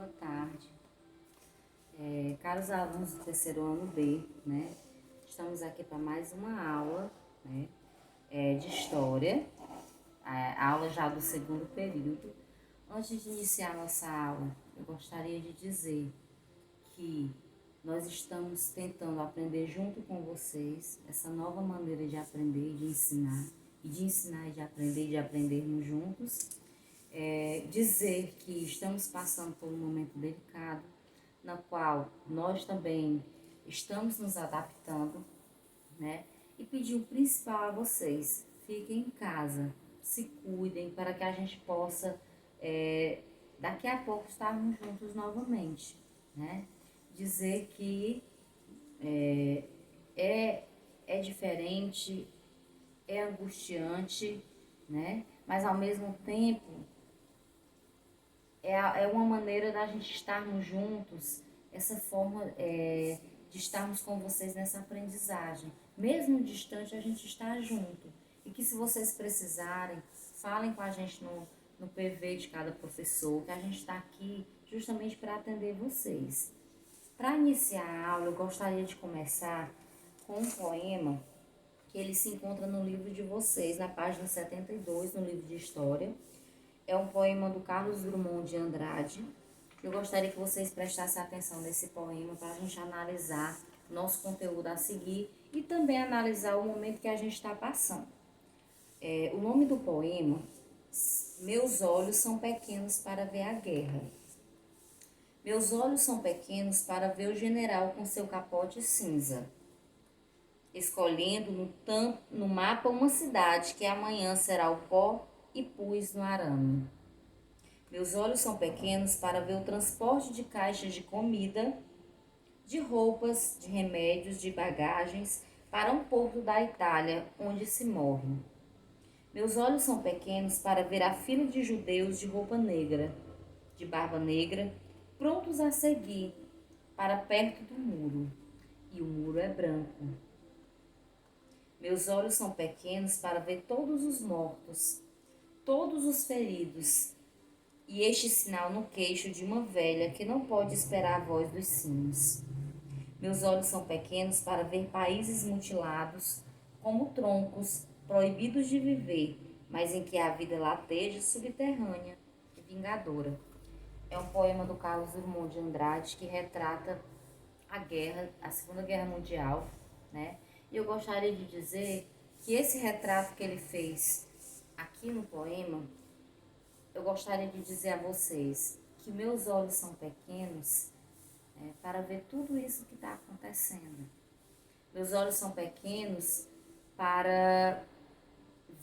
boa tarde. Caros alunos do terceiro ano B, né? Estamos aqui para mais uma aula, né? De História, a aula já do segundo período. Antes de iniciar nossa aula, eu gostaria de dizer que nós estamos tentando aprender junto com vocês essa nova maneira de aprender e de ensinar, e de ensinar e de aprender e de aprendermos juntos. Dizer que estamos passando por um momento delicado, na qual nós também estamos nos adaptando, né? E pedir o principal a vocês: fiquem em casa, se cuidem para que a gente possa, daqui a pouco, estarmos juntos novamente, né? Dizer que é diferente, é angustiante, né? Mas ao mesmo tempo é uma maneira da gente estarmos juntos, essa forma de estarmos com vocês nessa aprendizagem. Mesmo distante, a gente está junto. E que se vocês precisarem, falem com a gente no PV de cada professor, que a gente está aqui justamente para atender vocês. Para iniciar a aula, eu gostaria de começar com um poema que ele se encontra no livro de vocês, na página 72, no livro de História. É um poema do Carlos Drummond de Andrade. Eu gostaria que vocês prestassem atenção nesse poema para a gente analisar nosso conteúdo a seguir e também analisar o momento que a gente está passando. O nome do poema: Meus olhos são pequenos para ver a guerra. Meus olhos são pequenos para ver o general com seu capote cinza, escolhendo no mapa uma cidade que amanhã será o pó e pus no arame. Meus olhos são pequenos para ver o transporte de caixas de comida, de roupas, de remédios, de bagagens para um porto da Itália onde se morre. Meus olhos são pequenos para ver a fila de judeus de roupa negra, de barba negra, prontos a seguir para perto do muro. E o muro é branco. Meus olhos são pequenos para ver todos os mortos, todos os feridos, e este sinal no queixo de uma velha que não pode esperar a voz dos sinos. Meus olhos são pequenos para ver países mutilados como troncos, proibidos de viver, mas em que a vida lateja subterrânea e vingadora. É um poema do Carlos Drummond de Andrade que retrata a guerra, a Segunda Guerra Mundial, né? E eu gostaria de dizer que esse retrato que ele fez aqui no poema, eu gostaria de dizer a vocês que meus olhos são pequenos para ver tudo isso que está acontecendo. Meus olhos são pequenos para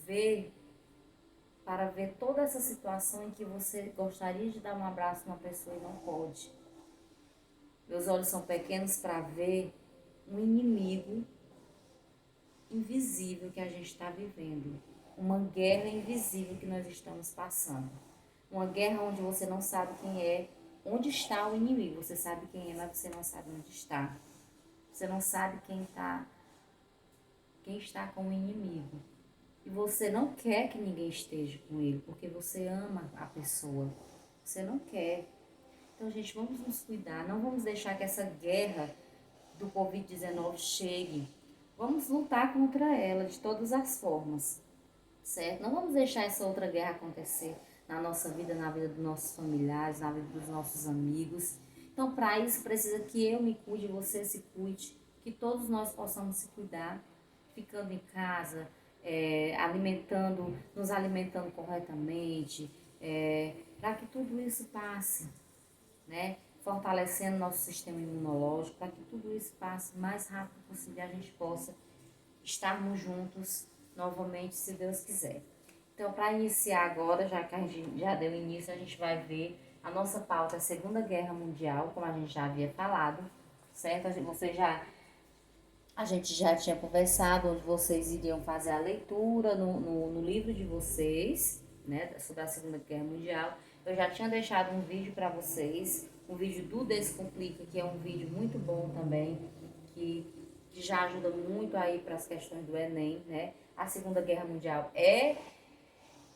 ver toda essa situação em que você gostaria de dar um abraço numa pessoa e não pode. Meus olhos são pequenos para ver um inimigo invisível que a gente está vivendo. Uma guerra invisível que nós estamos passando. Uma guerra onde você não sabe quem é, onde está o inimigo. Você sabe quem é, mas você não sabe onde está. Você não sabe quem está com o inimigo. E você não quer que ninguém esteja com ele, porque você ama a pessoa. Você não quer. Então, gente, vamos nos cuidar. Não vamos deixar que essa guerra do Covid-19 chegue. Vamos lutar contra ela de todas as formas, certo? Não vamos deixar essa outra guerra acontecer na nossa vida, na vida dos nossos familiares, na vida dos nossos amigos. Então, para isso, precisa que eu me cuide, você se cuide, que todos nós possamos se cuidar, ficando em casa, nos alimentando corretamente, para que tudo isso passe, né? Fortalecendo nosso sistema imunológico, para que tudo isso passe o mais rápido possível e a gente possa estarmos juntos novamente, se Deus quiser. Então, para iniciar agora, já que a gente já deu início, a gente vai ver a nossa pauta, a Segunda Guerra Mundial, como a gente já havia falado, certo? A gente já tinha conversado, onde vocês iriam fazer a leitura no livro de vocês, né, sobre a Segunda Guerra Mundial. Eu já tinha deixado um vídeo para vocês, um vídeo do Descomplica, que é um vídeo muito bom também, que já ajuda muito aí para as questões do Enem, né? A Segunda Guerra Mundial é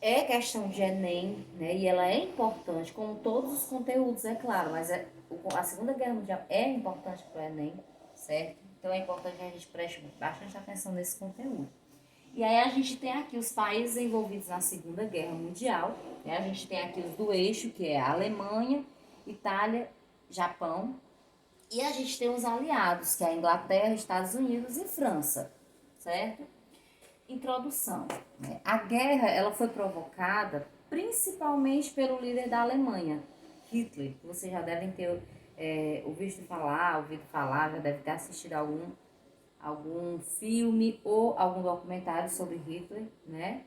É questão de Enem, né? E ela é importante, como todos os conteúdos, é claro, mas a Segunda Guerra Mundial é importante para o Enem, certo? Então é importante que a gente preste bastante atenção nesse conteúdo. E aí a gente tem aqui os países envolvidos na Segunda Guerra Mundial, né? A gente tem aqui os do eixo, que é a Alemanha, Itália, Japão, e a gente tem os aliados, que é a Inglaterra, Estados Unidos e França, certo? Introdução. Né? A guerra ela foi provocada principalmente pelo líder da Alemanha, Hitler. Vocês já devem ter ouvido falar, já deve ter assistido algum filme ou algum documentário sobre Hitler, né?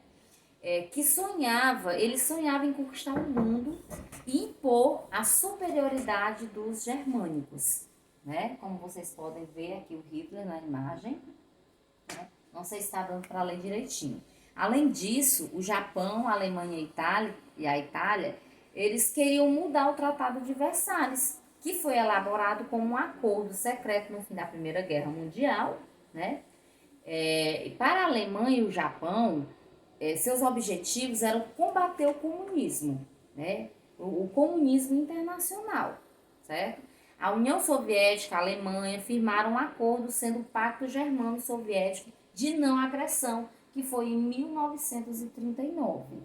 Ele sonhava em conquistar o mundo e impor a superioridade dos germânicos, né? Como vocês podem ver aqui o Hitler na imagem, né? Não sei se está dando para ler direitinho. Além disso, o Japão, a Alemanha e a Itália, eles queriam mudar o Tratado de Versalhes, que foi elaborado como um acordo secreto no fim da Primeira Guerra Mundial, né? Para a Alemanha e o Japão, seus objetivos eram combater o comunismo, né? O comunismo internacional, certo? A União Soviética e a Alemanha firmaram um acordo sendo o Pacto Germano-Soviético de Não Agressão, que foi em 1939.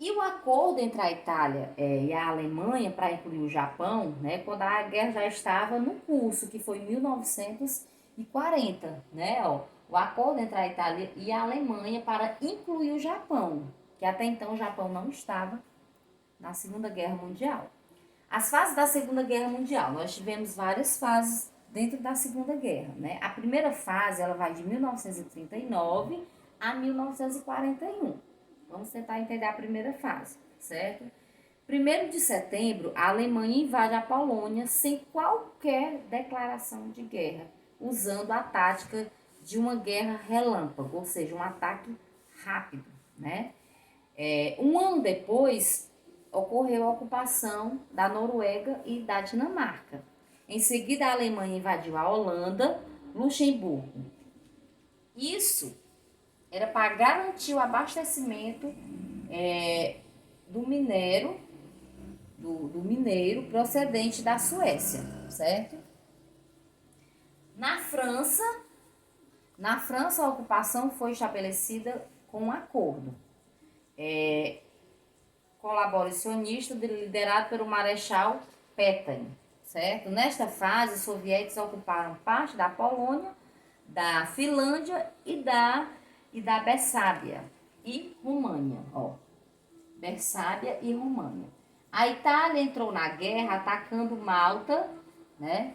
E o acordo entre a Itália e a Alemanha para incluir o Japão, né, quando a guerra já estava no curso, que foi em 1940, né, ó, o acordo entre a Itália e a Alemanha para incluir o Japão, que até então o Japão não estava na Segunda Guerra Mundial. As fases da Segunda Guerra Mundial, nós tivemos várias fases dentro da Segunda Guerra, né? A primeira fase, ela vai de 1939 a 1941. Vamos tentar entender a primeira fase, certo? 1º de setembro, a Alemanha invade a Polônia sem qualquer declaração de guerra, usando a tática de uma guerra relâmpago, ou seja, um ataque rápido, né? Um ano depois, ocorreu a ocupação da Noruega e da Dinamarca. Em seguida, a Alemanha invadiu a Holanda, Luxemburgo. Isso era para garantir o abastecimento do mineiro procedente da Suécia, certo? Na França, a ocupação foi estabelecida com um acordo colaboracionista liderado pelo Marechal Petain, certo? Nesta fase, os soviéticos ocuparam parte da Polônia, da Finlândia e da Bersábia e România, ó. Bersábia e România. A Itália entrou na guerra atacando Malta, né?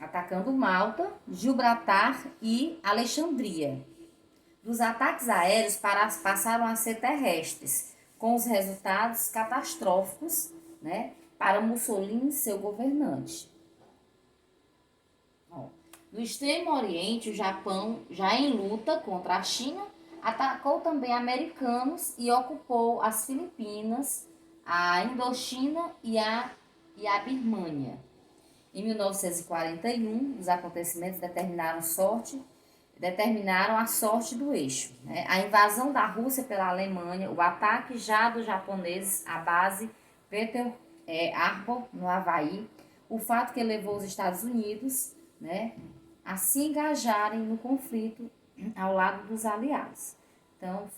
Atacando Malta, Gibraltar e Alexandria. Dos ataques aéreos passaram a ser terrestres, com os resultados catastróficos, né, para Mussolini e seu governante. No Extremo Oriente, o Japão, já em luta contra a China, atacou também americanos e ocupou as Filipinas, a Indochina e a Birmânia. Em 1941, os acontecimentos determinaram a sorte do eixo. Né? A invasão da Rússia pela Alemanha, o ataque já dos japoneses à base Pearl Harbor, no Havaí, o fato que levou os Estados Unidos, né, a se engajarem no conflito ao lado dos aliados. Então,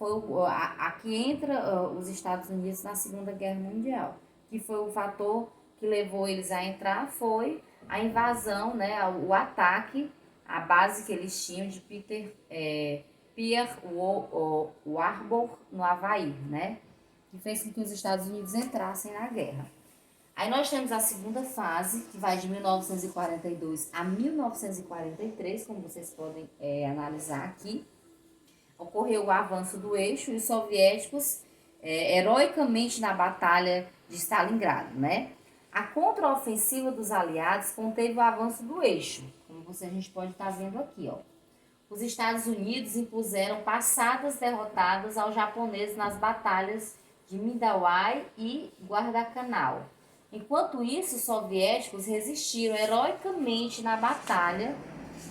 aqui entra os Estados Unidos na Segunda Guerra Mundial, que foi o fator que levou eles a entrar, foi a invasão, né, o ataque à base que eles tinham de Pearl Harbor, no Havaí, né, que fez com que os Estados Unidos entrassem na guerra. Aí nós temos a segunda fase, que vai de 1942 a 1943, como vocês podem analisar aqui. Ocorreu o avanço do eixo e os soviéticos heroicamente na Batalha de Stalingrado, né? A contraofensiva dos aliados conteve o avanço do eixo, como a gente pode estar vendo aqui, ó. Os Estados Unidos impuseram passadas derrotadas aos japoneses nas batalhas de Midway e Guadalcanal. Enquanto isso, os soviéticos resistiram heroicamente na batalha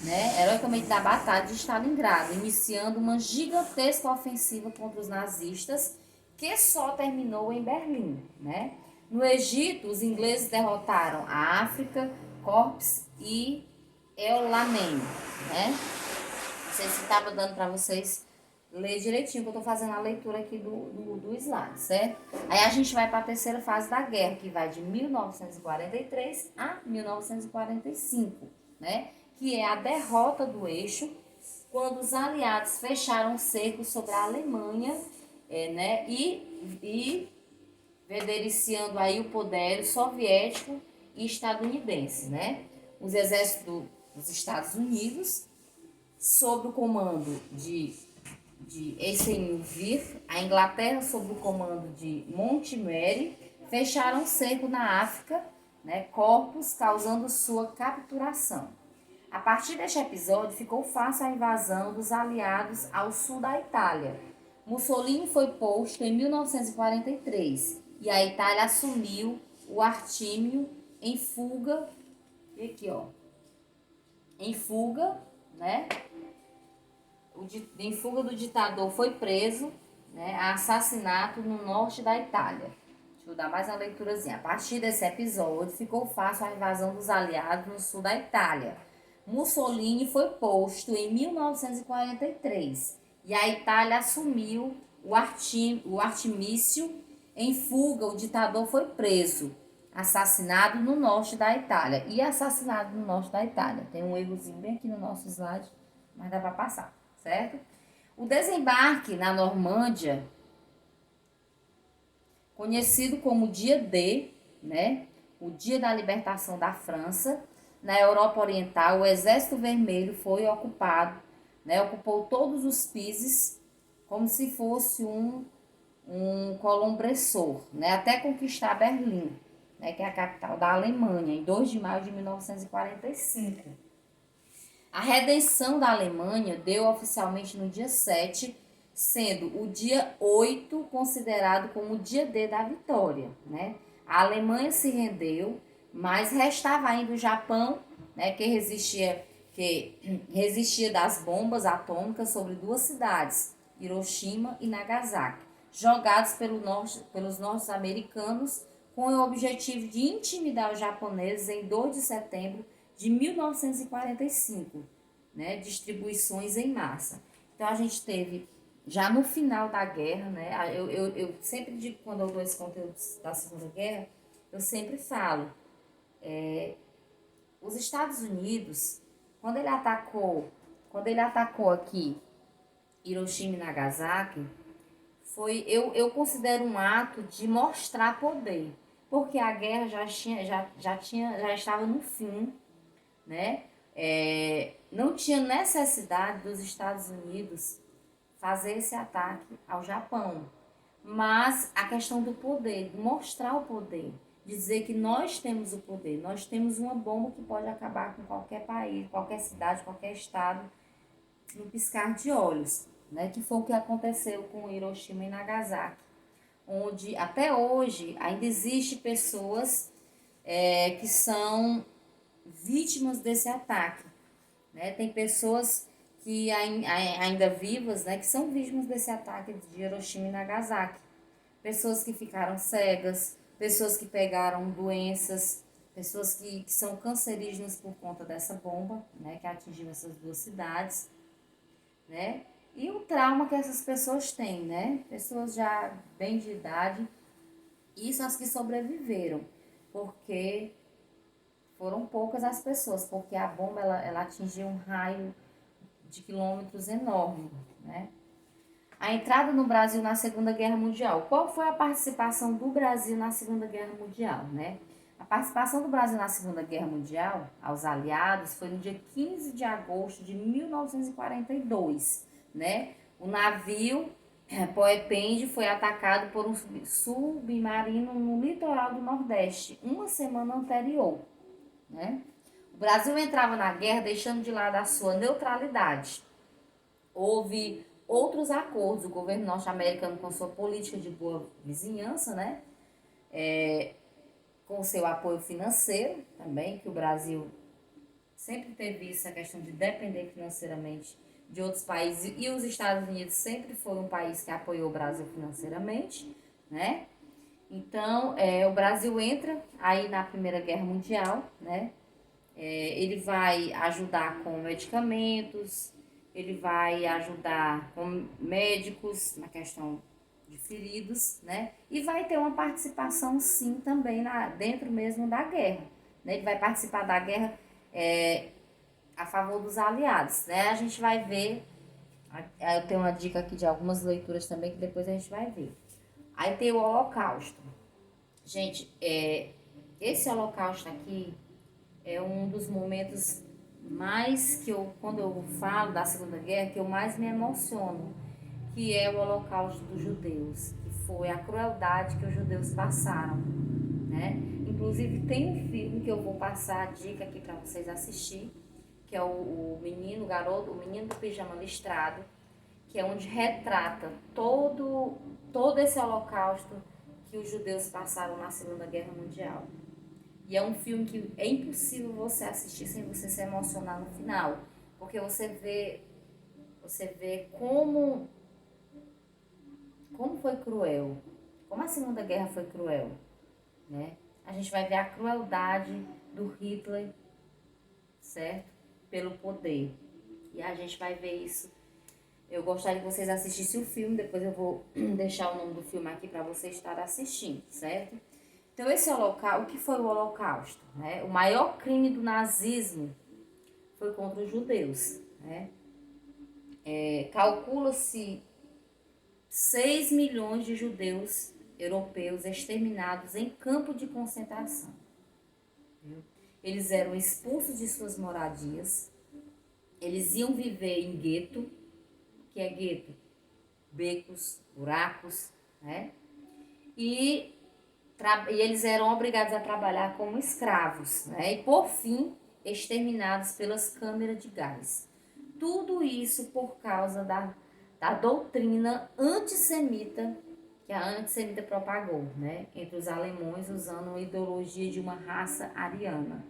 né, heroicamente da Batalha de Stalingrado, iniciando uma gigantesca ofensiva contra os nazistas, que só terminou em Berlim, né? No Egito, os ingleses derrotaram a África Corps e El Alamein, né? Não sei se estava dando para vocês ler direitinho, que eu estou fazendo a leitura aqui do slide, certo? Aí a gente vai para a terceira fase da guerra, que vai de 1943 a 1945, né? Que é a derrota do eixo, quando os aliados fecharam o cerco sobre a Alemanha, né? E beneficiando aí o poder soviético e estadunidense, né? Os exércitos dos Estados Unidos, sob o comando de Eisenhower, a Inglaterra, sob o comando de Montgomery, fecharam o cerco na África, né, Corpus, causando sua capturação. A partir deste episódio, ficou fácil a invasão dos aliados ao sul da Itália. Mussolini foi posto em 1943 e a Itália assumiu o Artímio em fuga, aqui ó, em fuga, né? Em fuga do ditador foi preso, né, assassinato no norte da Itália. Deixa eu dar mais uma leiturazinha. A partir desse episódio, ficou fácil a invasão dos aliados no sul da Itália. Mussolini foi posto em 1943 e a Itália assumiu o Artimício em fuga. O ditador foi preso, assassinado no norte da Itália. E assassinado no norte da Itália. Tem um errozinho bem aqui no nosso slide, mas dá para passar, certo? O desembarque na Normândia, conhecido como Dia D, né? O Dia da Libertação da França, na Europa Oriental, o Exército Vermelho foi ocupado, né? Ocupou todos os pisos como se fosse um colombressor, né? Até conquistar Berlim, né? Que é a capital da Alemanha, em 2 de maio de 1945. A redenção da Alemanha deu oficialmente no dia 7, sendo o dia 8 considerado como o dia D da vitória, né? A Alemanha se rendeu, mas restava ainda o Japão, né, que resistia das bombas atômicas sobre duas cidades, Hiroshima e Nagasaki, jogados pelos norte-americanos com o objetivo de intimidar os japoneses em 2 de setembro de 1945, né, distribuições em massa. Então a gente teve, já no final da guerra, né, eu sempre digo, quando eu dou esse conteúdo da Segunda Guerra, eu sempre falo, os Estados Unidos, quando ele atacou aqui Hiroshima e Nagasaki, eu considero um ato de mostrar poder, porque a guerra já estava no fim, né? Não tinha necessidade dos Estados Unidos fazer esse ataque ao Japão, mas a questão do poder, de mostrar o poder, dizer que nós temos o poder, nós temos uma bomba que pode acabar com qualquer país, qualquer cidade, qualquer estado, no piscar de olhos, né? Que foi o que aconteceu com Hiroshima e Nagasaki, onde até hoje ainda existem pessoas que são vítimas desse ataque, né? Tem pessoas que ainda vivas, né, que são vítimas desse ataque de Hiroshima e Nagasaki. Pessoas que ficaram cegas, pessoas que pegaram doenças, pessoas que são cancerígenas por conta dessa bomba, né, que atingiu essas duas cidades, né? E o trauma que essas pessoas têm, né? Pessoas já bem de idade, e são as que sobreviveram, porque foram poucas as pessoas, porque a bomba ela atingiu um raio de quilômetros enorme, né? A entrada no Brasil na Segunda Guerra Mundial. Qual foi a participação do Brasil na Segunda Guerra Mundial, né? A participação do Brasil na Segunda Guerra Mundial, aos aliados, foi no dia 15 de agosto de 1942, né? O navio Poepende foi atacado por um submarino no litoral do Nordeste, uma semana anterior, né? O Brasil entrava na guerra deixando de lado a sua neutralidade. Houve outros acordos, o governo norte-americano com sua política de boa vizinhança, né? Com seu apoio financeiro também, que o Brasil sempre teve essa questão de depender financeiramente de outros países, e os Estados Unidos sempre foi um país que apoiou o Brasil financeiramente, né? Então, o Brasil entra aí na Primeira Guerra Mundial, né? Ele vai ajudar com medicamentos, ele vai ajudar com médicos na questão de feridos, né? E vai ter uma participação, sim, também dentro mesmo da guerra, né? Ele vai participar da guerra a favor dos aliados, né? A gente vai ver, eu tenho uma dica aqui de algumas leituras também que depois a gente vai ver. Aí tem o Holocausto. Gente, esse Holocausto aqui é um dos momentos mais que quando eu falo da Segunda Guerra, que eu mais me emociono, que é o Holocausto dos judeus, que foi a crueldade que os judeus passaram, né? Inclusive tem um filme que eu vou passar a dica aqui para vocês assistir, que é o menino, o garoto, o menino do pijama listrado, que é onde retrata todo esse holocausto que os judeus passaram na Segunda Guerra Mundial. E é um filme que é impossível você assistir sem você se emocionar no final, porque você vê como foi cruel, como a Segunda Guerra foi cruel, né? A gente vai ver a crueldade do Hitler, certo? Pelo poder. E a gente vai ver isso. Eu gostaria que vocês assistissem o filme, depois eu vou deixar o nome do filme aqui para vocês estarem assistindo, certo? Então, esse holocausto, o que foi o Holocausto? Né? O maior crime do nazismo foi contra os judeus, né? Calcula-se 6 milhões de judeus europeus exterminados em campo de concentração. Viu? Eles eram expulsos de suas moradias, eles iam viver em gueto, que é gueto, becos, buracos, né? E eles eram obrigados a trabalhar como escravos, né? E por fim, exterminados pelas câmeras de gás. Tudo isso por causa da doutrina antissemita que a antissemita propagou, né? Entre os alemães, usando a ideologia de uma raça ariana.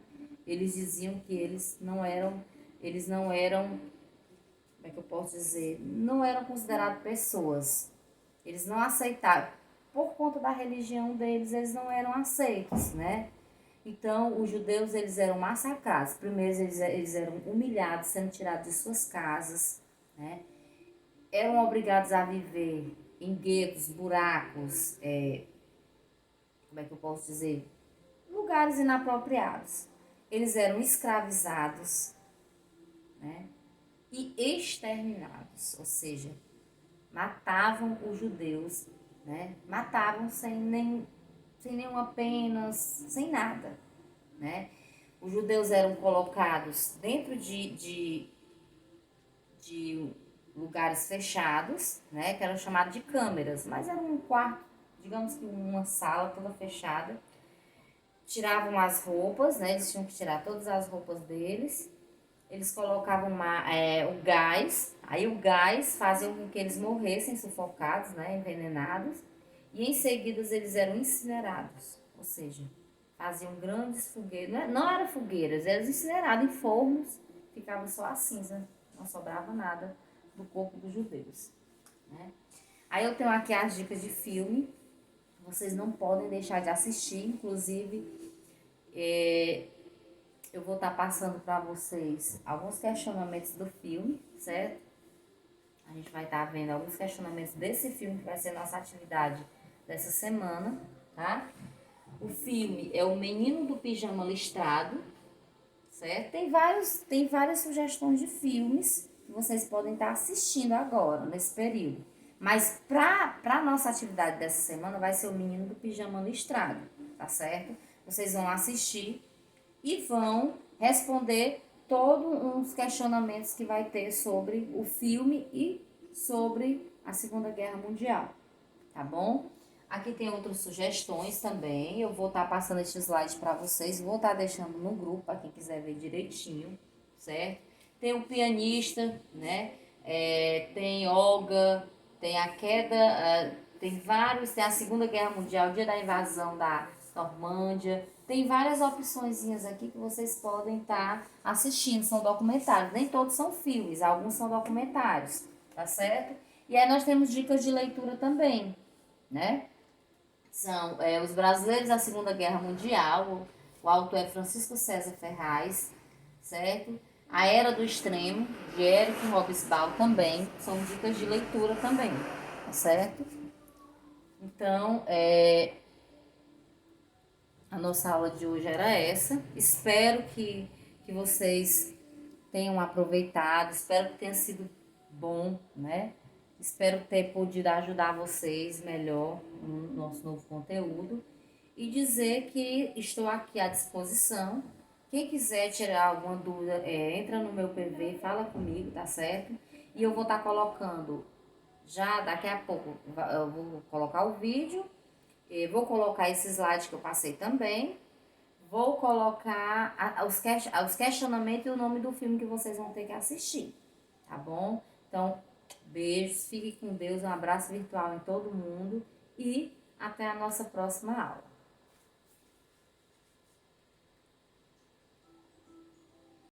Eles diziam que eles não eram, como é que eu posso dizer? Não eram considerados pessoas. Eles não aceitavam. Por conta da religião deles, eles não eram aceitos, né? Então, os judeus, eles eram massacrados. Primeiro, eles eram humilhados, sendo tirados de suas casas, né? Eram obrigados a viver em guetos, buracos, como é que eu posso dizer? Lugares inapropriados. Eles eram escravizados, né? E exterminados, ou seja, matavam os judeus, né? Matavam sem nenhuma pena, sem nada, né? Os judeus eram colocados dentro de lugares fechados, né? Que eram chamados de câmeras, mas era um quarto, digamos que uma sala toda fechada. Tiravam as roupas, né? Eles tinham que tirar todas as roupas deles. Eles colocavam o gás, aí o gás fazia com que eles morressem sufocados, né, envenenados, e em seguida eles eram incinerados, ou seja, faziam grandes fogueiras, não eram fogueiras, eram incinerados em fornos, ficava só a cinza, não sobrava nada do corpo dos judeus, né? Aí eu tenho aqui as dicas de filme, vocês não podem deixar de assistir, inclusive eu vou estar passando para vocês alguns questionamentos do filme, certo? A gente vai estar vendo alguns questionamentos desse filme, que vai ser a nossa atividade dessa semana, tá? O filme é O Menino do Pijama Listrado, certo? Tem várias sugestões de filmes que vocês podem estar assistindo agora, nesse período. Mas para a nossa atividade dessa semana vai ser O Menino do Pijama Listrado, tá certo? Vocês vão assistir e vão responder todos uns questionamentos que vai ter sobre o filme e sobre a Segunda Guerra Mundial, tá bom? Aqui tem outras sugestões também, eu vou estar passando esse slide para vocês, vou estar deixando no grupo para quem quiser ver direitinho, certo? Tem o pianista, né? Tem Olga, tem a queda, tem vários, tem a Segunda Guerra Mundial, o dia da invasão Normândia. Tem várias opçõezinhas aqui que vocês podem estar assistindo, são documentários. Nem todos são filmes, alguns são documentários, tá certo? E aí nós temos dicas de leitura também, né? São Os Brasileiros da Segunda Guerra Mundial, o autor é Francisco César Ferraz, certo? A Era do Extremo, de Érico Hobsbawm também, são dicas de leitura também, tá certo? Então, a nossa aula de hoje era essa. Espero que vocês tenham aproveitado, espero que tenha sido bom, né? Espero ter podido ajudar vocês melhor no nosso novo conteúdo e dizer que estou aqui à disposição. Quem quiser tirar alguma dúvida, entra no meu PV, fala comigo, tá certo? E eu vou estar colocando, já daqui a pouco, eu vou colocar o vídeo, vou colocar esse slide que eu passei também, vou colocar os questionamentos e o nome do filme que vocês vão ter que assistir, tá bom? Então, beijos, fique com Deus, um abraço virtual em todo mundo e até a nossa próxima aula.